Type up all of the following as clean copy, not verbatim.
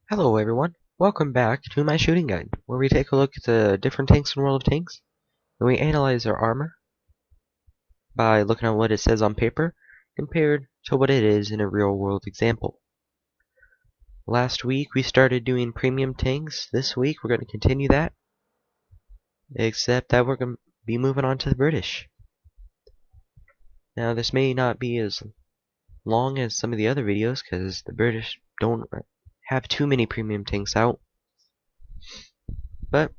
Hello everyone, welcome back to my shooting guide, where we take a look at the different tanks in World of Tanks, and we analyze their armor by looking at what it says on paper, compared to what it is in a real-world example. Last week we started doing premium tanks. This week we're going to continue that, except that we're going to be moving on to the British. Now this may not be as long as some of the other videos, because the British don't have too many premium tanks out, but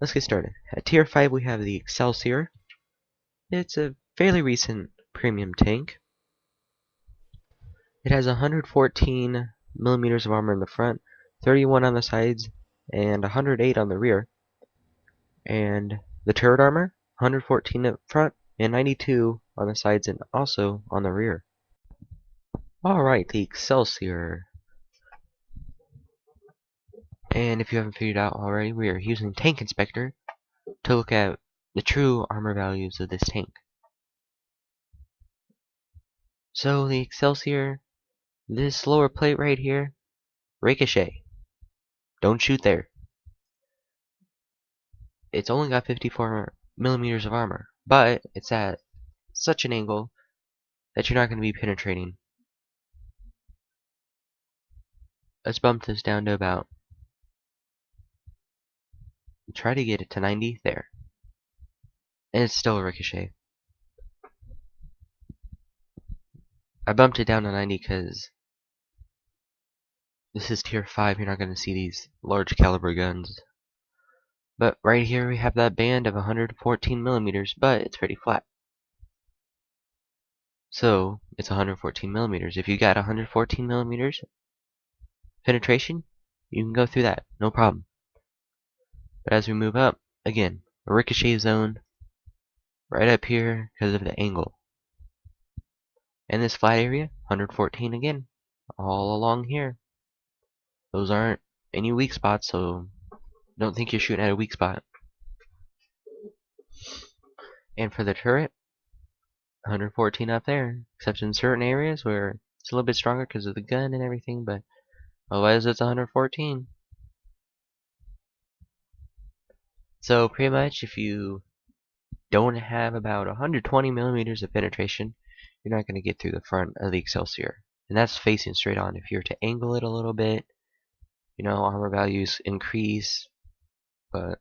let's get started. At tier 5 we have the Excelsior. It's a fairly recent premium tank. It has 114 millimeters of armor in the front, 31 on the sides, and 108 on the rear. And the turret armor, 114 up front, and 92 on the sides and also on the rear. Alright, the Excelsior. And if you haven't figured out already, we are using Tank Inspector to look at the true armor values of this tank. So the Excelsior, this lower plate right here, ricochet. Don't shoot there. It's only got 54 millimeters of armor, but it's at such an angle that you're not going to be penetrating. Let's bump this down to about, try to get it to 90, there. And it's still a ricochet. I bumped it down to 90 because this is tier 5, you're not going to see these large caliber guns. But right here we have that band of 114 millimeters, but it's pretty flat. So it's 114 millimeters. If you got 114 millimeters penetration, you can go through that, no problem. But as we move up, again, a ricochet zone right up here because of the angle. And this flat area, 114 again, all along here. Those aren't any weak spots, so don't think you're shooting at a weak spot. And for the turret, 114 up there, except in certain areas where it's a little bit stronger because of the gun and everything, but otherwise it's 114. So pretty much if you don't have about 120 millimeters of penetration, you're not going to get through the front of the Excelsior. And that's facing straight on. If you're to angle it a little bit, armor values increase, but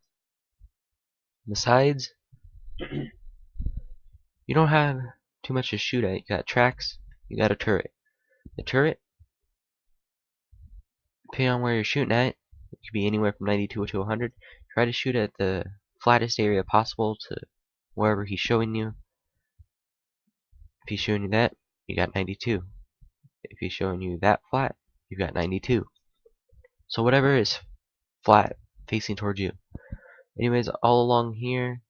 the sides, you don't have too much to shoot at. You got tracks, you got a turret. The turret, depending on where you're shooting at, it could be anywhere from 92 to 100. Try to shoot at the flattest area possible to wherever he's showing you. If he's showing you that, you got 92. If he's showing you that flat, you got 92. So whatever is flat facing towards you. Anyways, all along here,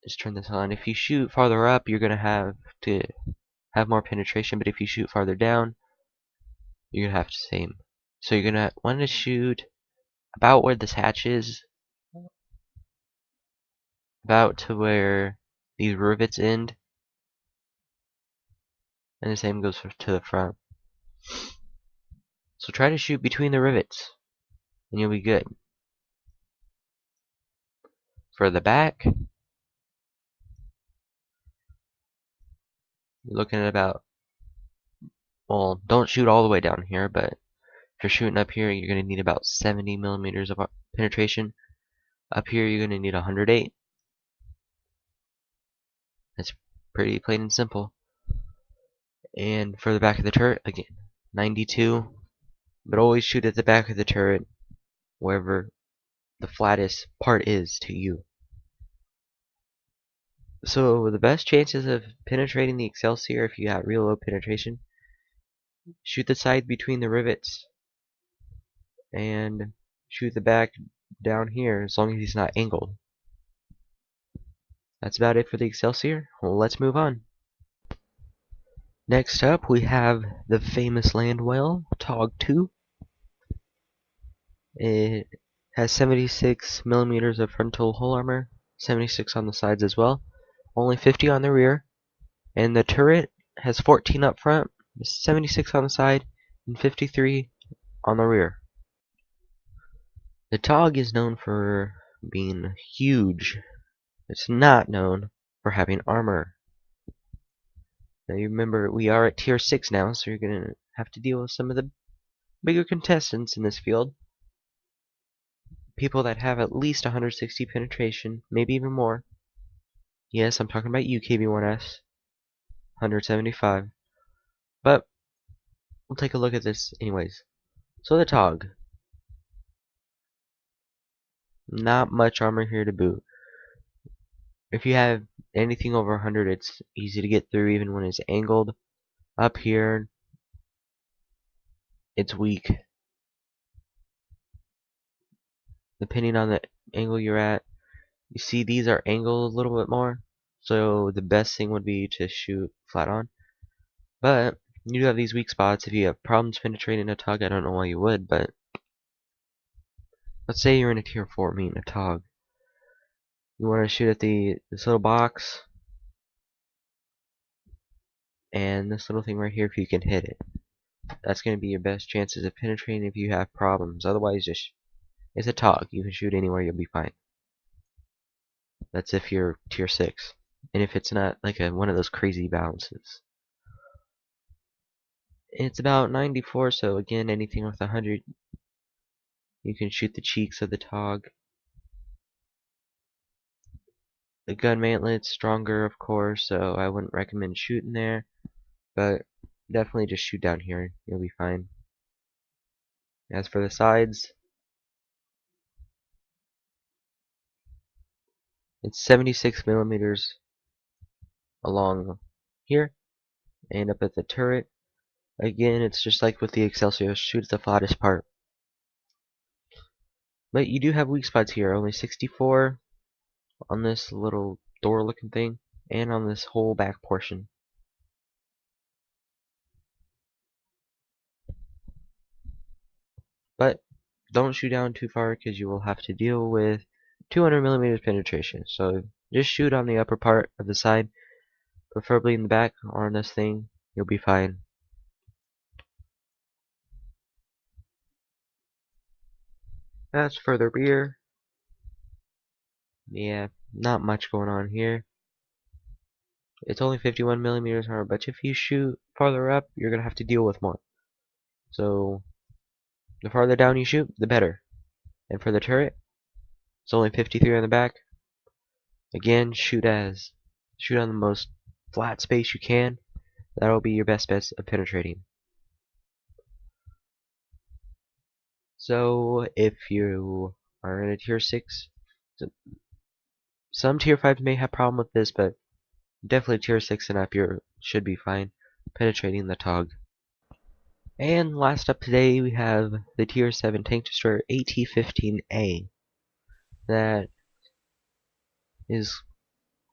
just turn this on. If you shoot farther up, you're gonna have to have more penetration, but if you shoot farther down, you're gonna have the same. So you're gonna want to shoot about where this hatch is, about to where these rivets end, and the same goes to the front. So try to shoot between the rivets, and you'll be good. For the back, you're looking at about, well, don't shoot all the way down here, but if you're shooting up here, you're going to need about 70 millimeters of penetration. Up here, you're going to need 108. That's pretty plain and simple. And for the back of the turret, again, 92. But always shoot at the back of the turret, wherever the flattest part is to you. So the best chances of penetrating the Excelsior, if you got real low penetration, shoot the side between the rivets and shoot the back down here as long as he's not angled. That's about it for the Excelsior. Well, let's move on. Next up we have the famous land whale, TOG 2. It has 76 millimeters of frontal hull armor, 76 on the sides as well, only 50 on the rear, and the turret has 14 up front, 76 on the side, and 53 on the rear. The TOG is known for being huge. It's not known for having armor. Now you remember we are at tier 6 now, so you're gonna have to deal with some of the bigger contestants in this field. People that have at least 160 penetration, maybe even more. Yes, I'm talking about you, KB1S. 175. But we'll take a look at this anyways. So the TOG. Not much armor here to boot. If you have anything over 100, it's easy to get through even when it's angled. Up here, it's weak. Depending on the angle you're at. You see these are angled a little bit more. So the best thing would be to shoot flat on. But you do have these weak spots. If you have problems penetrating a TOG, I don't know why you would, but let's say you're in a tier 4 meeting a TOG. You want to shoot at this little box and this little thing right here if you can hit it. That's going to be your best chances of penetrating if you have problems. Otherwise, just it's a TOG. You can shoot anywhere, you'll be fine. That's if you're tier 6. And if it's not like one of those crazy balances. It's about 94, so again, anything with 100, you can shoot the cheeks of the TOG. The gun mantlet's stronger, of course, so I wouldn't recommend shooting there. But definitely just shoot down here. You'll be fine. As for the sides, it's 76 millimeters along here and up at the turret. Again, it's just like with the Excelsior, shoot at the flattest part. But you do have weak spots here, only 64 on this little door looking thing and on this whole back portion. But don't shoot down too far because you will have to deal with 200 millimeters penetration. So just shoot on the upper part of the side, preferably in the back or on this thing. You'll be fine. As for the rear, yeah, not much going on here. It's only 51 millimeters hard, but if you shoot farther up, you're gonna have to deal with more. So the farther down you shoot, the better. And for the turret, it's only 53 on the back. Again, shoot on the most flat space you can. That'll be your best bet of penetrating. So if you are in a tier 6, some tier 5s may have problem with this, but definitely tier 6 and up you should be fine penetrating the TOG. And last up today we have the tier 7 tank destroyer AT-15A. That is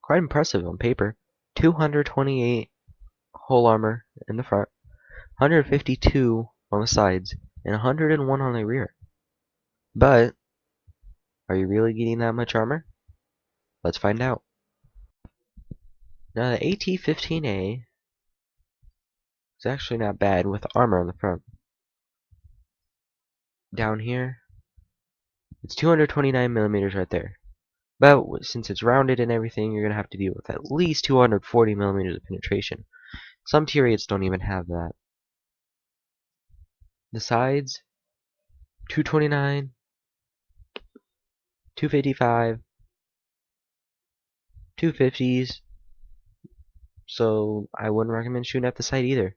quite impressive on paper. 228 hull armor in the front, 152 on the sides, and 101 on the rear. But are you really getting that much armor? Let's find out. Now the AT-15A is actually not bad with armor on the front. Down here, it's 229 millimeters right there. But since it's rounded and everything, you're going to have to deal with at least 240 millimeters of penetration. Some tier 8s don't even have that. The sides, 229, 255, 250s. So I wouldn't recommend shooting at the side either.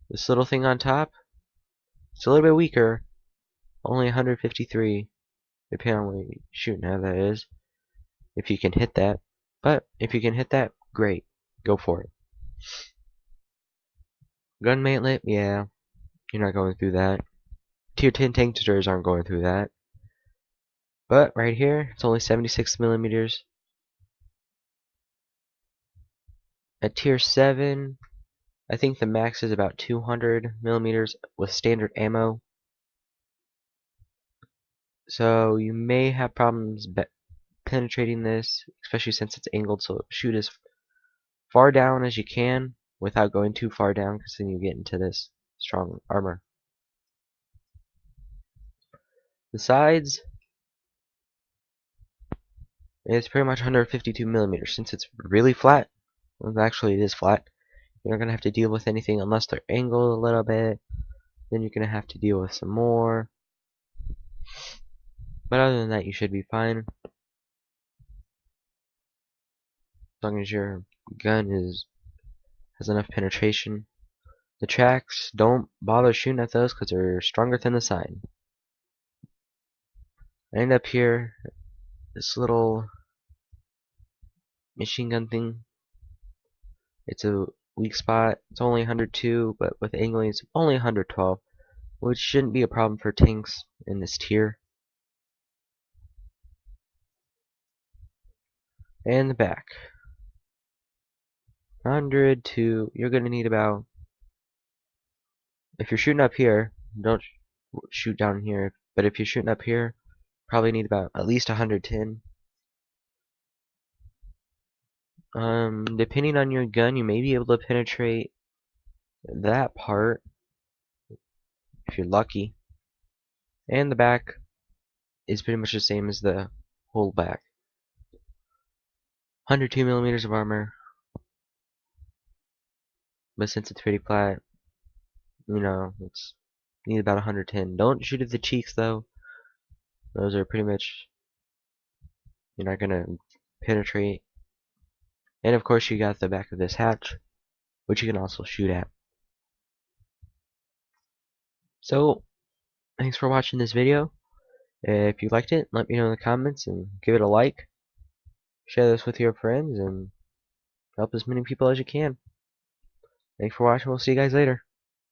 This little thing on top, it's a little bit weaker. Only 153, depending on what you're shooting at, that is. If you can hit that. But if you can hit that, great. Go for it. Gun mantlet, yeah. You're not going through that. Tier 10 tank destroyers aren't going through that. But right here, it's only 76 millimeters. At tier 7, I think the max is about 200 millimeters with standard ammo. So you may have problems penetrating this, especially since it's angled, so shoot as far down as you can without going too far down, because then you get into this strong armor. The sides is pretty much 152 millimeters. Since it's really flat, well, actually it is flat, you're not going to have to deal with anything unless they're angled a little bit. Then you're going to have to deal with some more. But other than that, you should be fine. As long as your gun has enough penetration. The tracks, don't bother shooting at those because they're stronger than the sign. And up here, this little machine gun thing, it's a weak spot. It's only 102, but with angling it's only 112, which shouldn't be a problem for tanks in this tier. And the back, 100 to, you're going to need about, if you're shooting up here, don't shoot down here, but if you're shooting up here, probably need about at least 110. Depending on your gun, you may be able to penetrate that part if you're lucky. And the back is pretty much the same as the whole back. 102 millimeters of armor, but since it's pretty flat, it's need about 110. Don't shoot at the cheeks though; those are pretty much, you're not gonna penetrate. And of course, you got the back of this hatch, which you can also shoot at. So, thanks for watching this video. If you liked it, let me know in the comments and give it a like. Share this with your friends and help as many people as you can. Thanks for watching. We'll see you guys later.